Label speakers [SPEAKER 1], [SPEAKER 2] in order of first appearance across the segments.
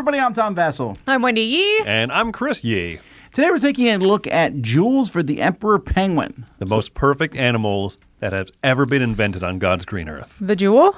[SPEAKER 1] everybody. I'm Tom Vessel.
[SPEAKER 2] I'm Wendy Yee.
[SPEAKER 3] And I'm Chris Yee.
[SPEAKER 1] Today we're taking a look at jewels for the Emperor Penguin.
[SPEAKER 3] The most perfect animals that have ever been invented on God's green earth.
[SPEAKER 2] The jewel?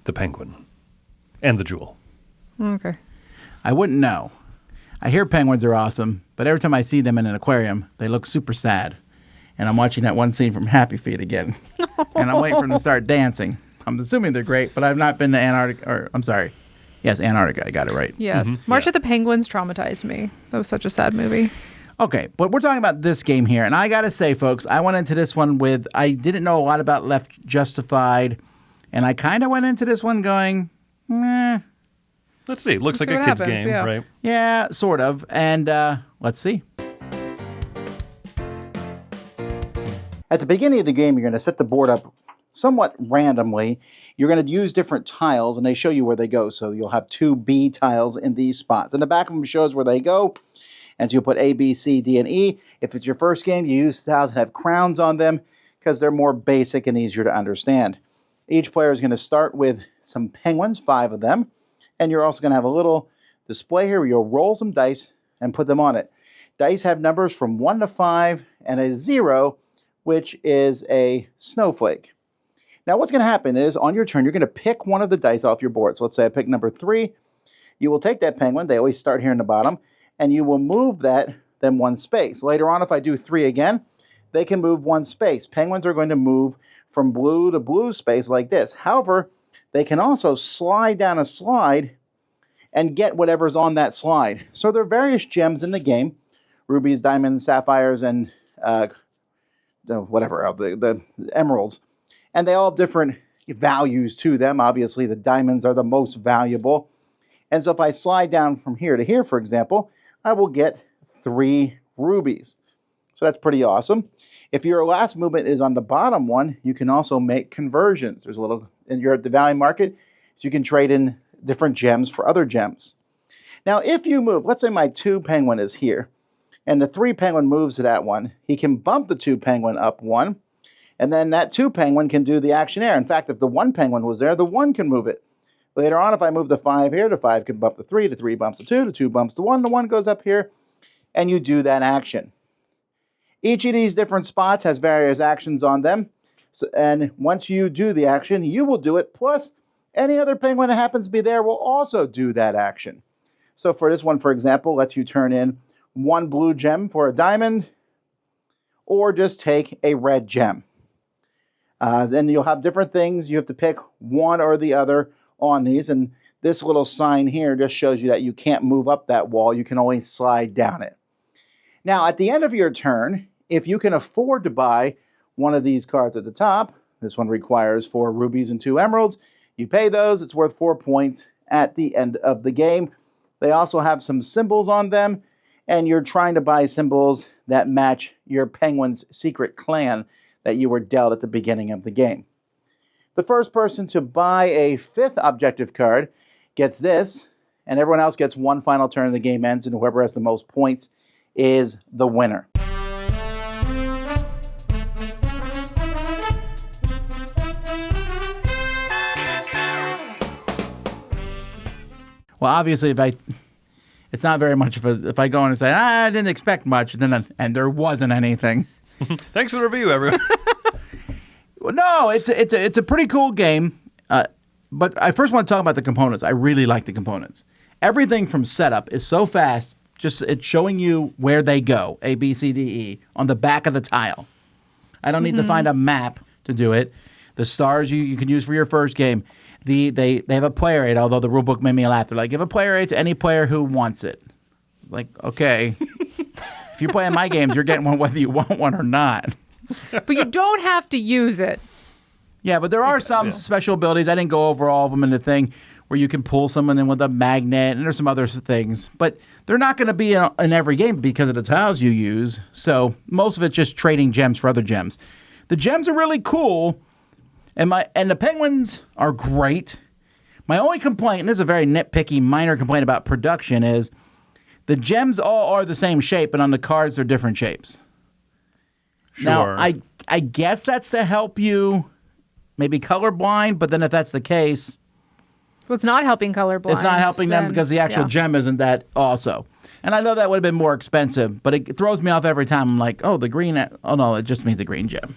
[SPEAKER 3] The penguin. And the jewel.
[SPEAKER 2] Okay.
[SPEAKER 1] I wouldn't know. I hear penguins are awesome, but every time I see them in an aquarium, they look super sad. And I'm watching that one scene from Happy Feet again. And I'm waiting for them to start dancing. I'm assuming they're great, but I've not been to Antarctica, Yes, Antarctica. I got it right.
[SPEAKER 2] Yes. March of the Penguins traumatized me. That was such a sad movie.
[SPEAKER 1] Okay, but we're talking about this game here. And I got to say, folks, I went into this one I didn't know a lot about Left Justified. And I kind of went into this one going, meh.
[SPEAKER 3] Let's see. It looks like
[SPEAKER 2] see
[SPEAKER 3] a
[SPEAKER 2] what
[SPEAKER 3] kid's
[SPEAKER 2] happens,
[SPEAKER 3] game,
[SPEAKER 2] yeah.
[SPEAKER 3] right?
[SPEAKER 1] Yeah, sort of. And let's see. At the beginning of the game, you're going to set the board up somewhat randomly. You're going to use different tiles, and they show you where they go. So you'll have 2 B tiles in these spots. And the back of them shows where they go. And so you'll put A, B, C, D, and E. If it's your first game, you use tiles that have crowns on them because they're more basic and easier to understand. Each player is going to start with some penguins, 5 of them. And you're also going to have a little display here where you'll roll some dice and put them on it. Dice have numbers from 1 to 5 and a 0, which is a snowflake. Now what's going to happen is on your turn, you're going to pick one of the dice off your board. So let's say I pick number 3. You will take that penguin. They always start here in the bottom. And you will move them 1 space. Later on, if I do 3 again, they can move 1 space. Penguins are going to move from blue to blue space like this. However, they can also slide down a slide and get whatever's on that slide. So there are various gems in the game. Rubies, diamonds, sapphires, and the emeralds. And they all have different values to them. Obviously, the diamonds are the most valuable. And so if I slide down from here to here, for example, I will get 3 rubies. So that's pretty awesome. If your last movement is on the bottom one, you can also make conversions. There's a little, and you're at the value market, so you can trade in different gems for other gems. Now, if you move, let's say my 2 penguin is here, and the 3 penguin moves to that one, he can bump the 2 penguin up 1, and then that 2 penguin can do the action there. In fact, if the 1 penguin was there, the 1 can move it. Later on, if I move the 5 here, the 5 can bump the 3, the 3 bumps the 2, the 2 bumps the 1 goes up here, and you do that action. Each of these different spots has various actions on them, and once you do the action, you will do it, plus any other penguin that happens to be there will also do that action. So for this one, for example, lets you turn in 1 blue gem for a diamond, or just take a red gem. Then you'll have different things. You have to pick one or the other on these, and this little sign here just shows you that you can't move up that wall. You can only slide down it. Now, at the end of your turn, if you can afford to buy one of these cards at the top, this one requires 4 rubies and 2 emeralds. You pay those. It's worth 4 points at the end of the game. They also have some symbols on them, and you're trying to buy symbols that match your penguin's secret clan that you were dealt at the beginning of the game. The first person to buy a 5th objective card gets this, and everyone else gets 1 final turn and the game ends, and whoever has the most points is the winner. Well, obviously, it's not very much if I go in and say, I didn't expect much, and there wasn't anything.
[SPEAKER 3] Thanks for the review, everyone.
[SPEAKER 1] Well, no, it's a pretty cool game, but I first want to talk about the components. I really like the components. Everything from setup is so fast, just it's showing you where they go, A, B, C, D, E, on the back of the tile. I don't need to find a map to do it. The stars you can use for your first game. They have a player aid, although the rule book made me laugh. They're like, give a player aid to any player who wants it. It's like, okay. If you're playing my games, you're getting one whether you want one or not.
[SPEAKER 2] But you don't have to use it.
[SPEAKER 1] Yeah, but there are some special abilities. I didn't go over all of them in the thing where you can pull someone in with a magnet, and there's some other things. But they're not going to be in every game because of the tiles you use. So most of it's just trading gems for other gems. The gems are really cool, and the penguins are great. My only complaint, and this is a very nitpicky, minor complaint about production, is the gems all are the same shape, and on the cards they're different shapes.
[SPEAKER 3] Sure.
[SPEAKER 1] Now, I guess that's to help you maybe colorblind, but then if that's the case,
[SPEAKER 2] Well, it's not helping colorblind.
[SPEAKER 4] It's not helping them because the actual gem isn't that also. And I know that would have been more expensive, but it throws me off every time. I'm like, oh, the green. Oh, no, it just means a green gem.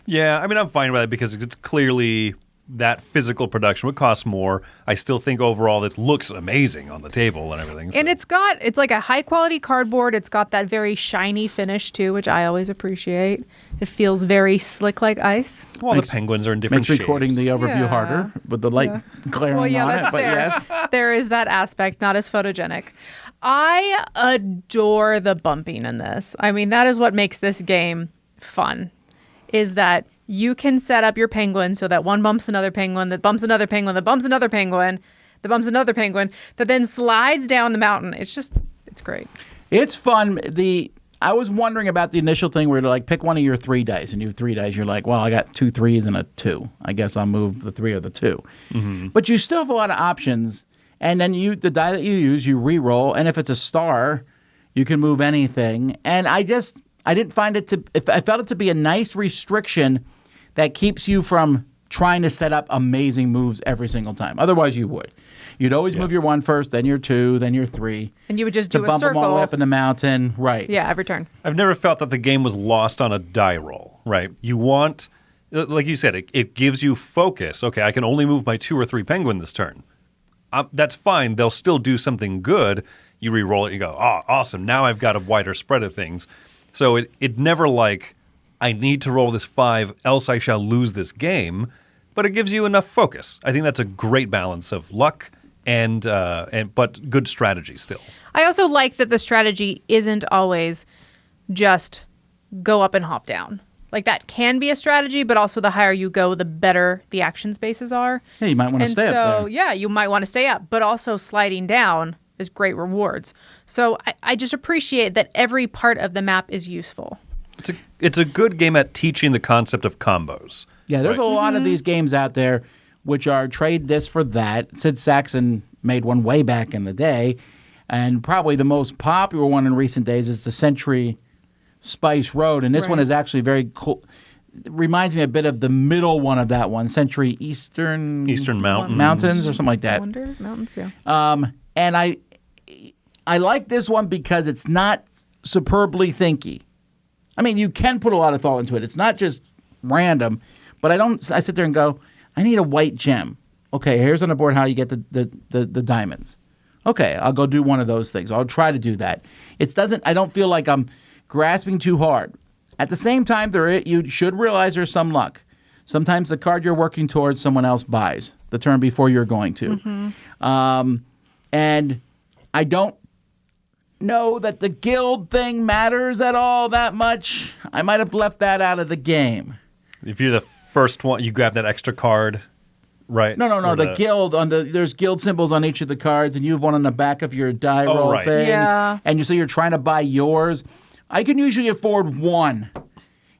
[SPEAKER 3] Yeah, I mean, I'm fine with that because it's clearly that physical production would cost more. I still think overall it looks amazing on the table and everything. So.
[SPEAKER 2] And it's like a high quality cardboard. It's got that very shiny finish too, which I always appreciate. It feels very slick like ice.
[SPEAKER 3] Well, the penguins are in different
[SPEAKER 4] Makes
[SPEAKER 3] shades.
[SPEAKER 4] recording the overview harder with the light glaring on it. But
[SPEAKER 2] fair.
[SPEAKER 4] yes,
[SPEAKER 2] There is that aspect, not as photogenic. I adore the bumping in this. I mean, that is what makes this game fun, is that you can set up your penguin so that one bumps another penguin, that bumps another penguin, that bumps another penguin, that bumps another penguin, that then slides down the mountain. It's great.
[SPEAKER 4] it's fun. I was wondering about the initial thing where to like pick one of your 3 dice, and you have 3 dice. You're like, well, I got 2 3s and a 2. I guess I'll move the 3 or the 2. Mm-hmm. But you still have a lot of options. And then the die that you use, you re-roll. And if it's a star, you can move anything. And I didn't find I felt it to be a nice restriction that keeps you from trying to set up amazing moves every single time. Otherwise, you would. You'd always move your 1 first, then your 2, then your 3.
[SPEAKER 2] And you would just
[SPEAKER 4] to
[SPEAKER 2] do a
[SPEAKER 4] bump
[SPEAKER 2] circle.
[SPEAKER 4] them all the way up in the mountain. Right.
[SPEAKER 2] Yeah, every turn.
[SPEAKER 3] I've never felt that the game was lost on a die roll, right? You want, like you said, it gives you focus. Okay, I can only move my 2 or 3 penguin this turn. That's fine. They'll still do something good. You re-roll it, you go, oh, awesome. Now I've got a wider spread of things. So it never like, I need to roll this 5, else I shall lose this game. But it gives you enough focus. I think that's a great balance of luck but good strategy still.
[SPEAKER 2] I also like that the strategy isn't always just go up and hop down. Like that can be a strategy, but also the higher you go, the better the action spaces are.
[SPEAKER 4] Yeah, you might want to stay up there.
[SPEAKER 2] Yeah, you might want to stay up, but also sliding down is great rewards. So I just appreciate that every part of the map is useful.
[SPEAKER 3] It's a good game at teaching the concept of combos.
[SPEAKER 4] Yeah, there's a lot of these games out there which are trade this for that. Sid Saxon made one way back in the day, and probably the most popular one in recent days is the Century Spice Road, and this one is actually very cool. It reminds me a bit of the middle one of that one, Century Eastern Mountains or something like that.
[SPEAKER 2] Wonder Mountains, yeah.
[SPEAKER 4] And I like this one because it's not superbly thinky. I mean, you can put a lot of thought into it. It's not just random, but I sit there and go, I need a white gem. Okay, here's on the board how you get the diamonds. Okay, I'll go do one of those things. I'll try to do that. I don't feel like I'm grasping too hard. At the same time, you should realize there's some luck. Sometimes the card you're working towards, someone else buys the turn before you're going to. Mm-hmm. And I don't know that the guild thing matters at all that much. I might have left that out of the game.
[SPEAKER 3] If you're the first one, you grab that extra card, right?
[SPEAKER 4] No. The guild there's guild symbols on each of the cards, and you have one on the back of your die roll thing.
[SPEAKER 2] Yeah.
[SPEAKER 4] And you're trying to buy yours. I can usually afford one.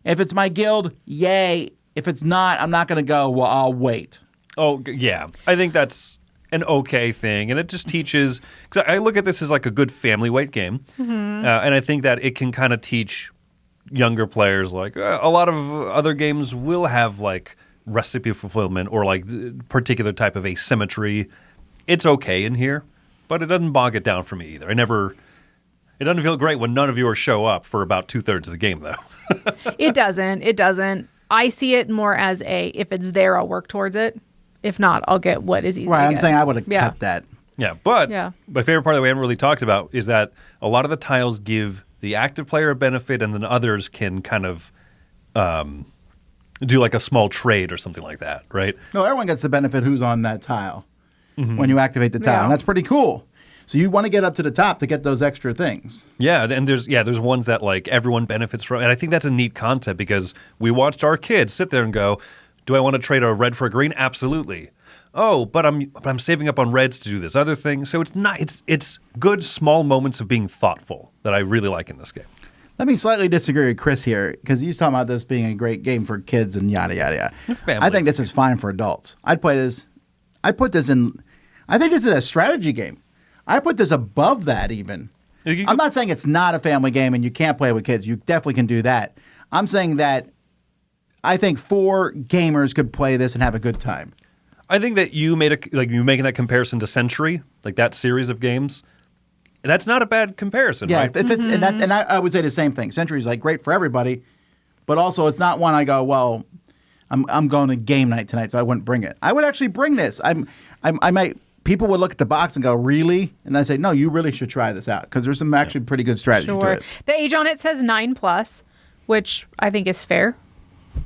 [SPEAKER 4] If it's my guild, yay. If it's not, I'm not going to go, well, I'll wait.
[SPEAKER 3] Oh, yeah. I think that's an okay thing. And it just teaches, because I look at this as like a good family weight game. Mm-hmm. And I think that it can kind of teach younger players, like a lot of other games will have like recipe fulfillment or like particular type of asymmetry. It's okay in here, but it doesn't bog it down for me either. It doesn't feel great when none of yours show up for about 2/3 of the game, though.
[SPEAKER 2] It doesn't. I see it more as if it's there, I'll work towards it. If not, I'll get what is easy
[SPEAKER 1] Right,
[SPEAKER 2] to
[SPEAKER 1] I'm
[SPEAKER 2] get.
[SPEAKER 1] saying I would have cut that.
[SPEAKER 3] Yeah, but my favorite part that we haven't really talked about is that a lot of the tiles give the active player a benefit, and then others can kind of do like a small trade or something like that, right?
[SPEAKER 1] No, everyone gets the benefit who's on that tile when you activate the tile.
[SPEAKER 2] Yeah.
[SPEAKER 1] And that's pretty cool. So you want to get up to the top to get those extra things.
[SPEAKER 3] Yeah, and there's ones that like everyone benefits from, and I think that's a neat concept because we watched our kids sit there and go, "Do I want to trade a red for a green? Absolutely." Oh, but I'm saving up on reds to do this other thing. So it's good small moments of being thoughtful that I really like in this game.
[SPEAKER 1] Let me slightly disagree with Chris here because he's talking about this being a great game for kids and yada yada yada.
[SPEAKER 3] Family.
[SPEAKER 1] I think this is fine for adults. I think this is a strategy game. I put this above that even. I'm not saying it's not a family game and you can't play with kids. You definitely can do that. I'm saying that I think 4 gamers could play this and have a good time.
[SPEAKER 3] I think that you making that comparison to Century, like that series of games. That's not a bad comparison,
[SPEAKER 1] Yeah,
[SPEAKER 3] right?
[SPEAKER 1] if it's, and I would say the same thing. Century's like great for everybody, but also it's not one I go, well, I'm going to game night tonight, so I wouldn't bring it. I would actually bring this. I might. People would look at the box and go, really? And I say, no, you really should try this out because there's some actually pretty good strategy to
[SPEAKER 2] Sure.
[SPEAKER 1] it.
[SPEAKER 2] The age on it says 9+, which I think is fair.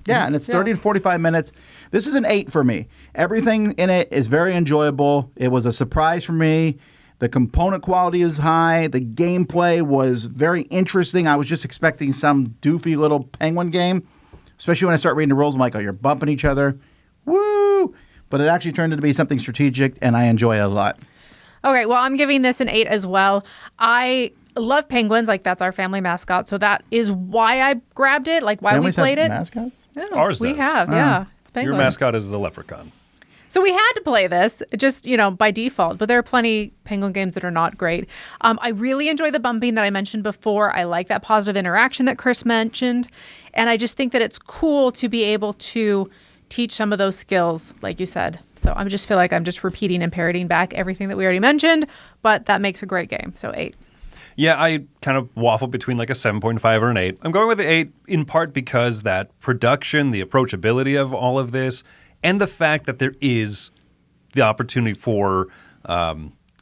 [SPEAKER 1] Yeah, and it's 30 to 45 minutes. This is an 8 for me. Everything in it is very enjoyable. It was a surprise for me. The component quality is high. The gameplay was very interesting. I was just expecting some doofy little penguin game, especially when I start reading the rules. I'm like, oh, you're bumping each other. Woo! But it actually turned into be something strategic, and I enjoy it a lot.
[SPEAKER 2] Okay, well, I'm giving this an 8 as well. I love penguins. Like, that's our family mascot. So that is why I grabbed it, like why
[SPEAKER 1] Families
[SPEAKER 2] we played
[SPEAKER 1] have
[SPEAKER 2] it.
[SPEAKER 1] mascots?
[SPEAKER 2] Yeah,
[SPEAKER 3] Ours
[SPEAKER 2] we
[SPEAKER 3] does.
[SPEAKER 2] have, yeah. It's
[SPEAKER 3] Your
[SPEAKER 2] penguins.
[SPEAKER 3] mascot is the leprechaun.
[SPEAKER 2] So we had to play this just, by default, but there are plenty penguin games that are not great. I really enjoy the bumping that I mentioned before. I like that positive interaction that Chris mentioned. And I just think that it's cool to be able to teach some of those skills, like you said. So I just feel like I'm just repeating and parroting back everything that we already mentioned, but that makes a great game. So 8.
[SPEAKER 3] Yeah, I kind of waffle between like a 7.5 or an 8. I'm going with the 8 in part because that production, the approachability of all of this, and the fact that there is the opportunity for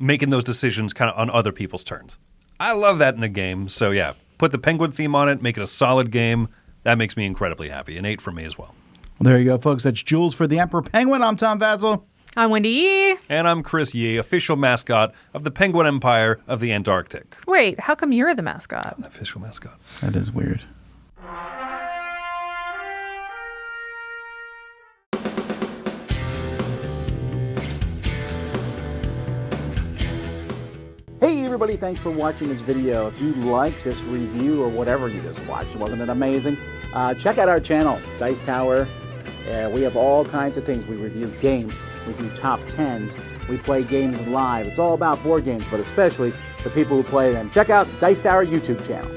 [SPEAKER 3] making those decisions kind of on other people's turns. I love that in a game. So yeah, put the penguin theme on it, make it a solid game. That makes me incredibly happy. An 8 for me as well.
[SPEAKER 1] Well, there you go, folks. That's Jules for the Emperor Penguin. I'm Tom Vasil.
[SPEAKER 2] I'm Wendy Yee.
[SPEAKER 3] And I'm Chris Yee, official mascot of the Penguin Empire of the Antarctic.
[SPEAKER 2] Wait, how come you're the mascot?
[SPEAKER 3] Official mascot.
[SPEAKER 1] That is weird. Hey everybody, thanks for watching this video. If you like this review or whatever you just watched, wasn't it amazing? Check out our channel, Dice Tower. We have all kinds of things. We review games, we do top 10s, we play games live. It's all about board games, but especially the people who play them. Check out Dice Tower YouTube channel.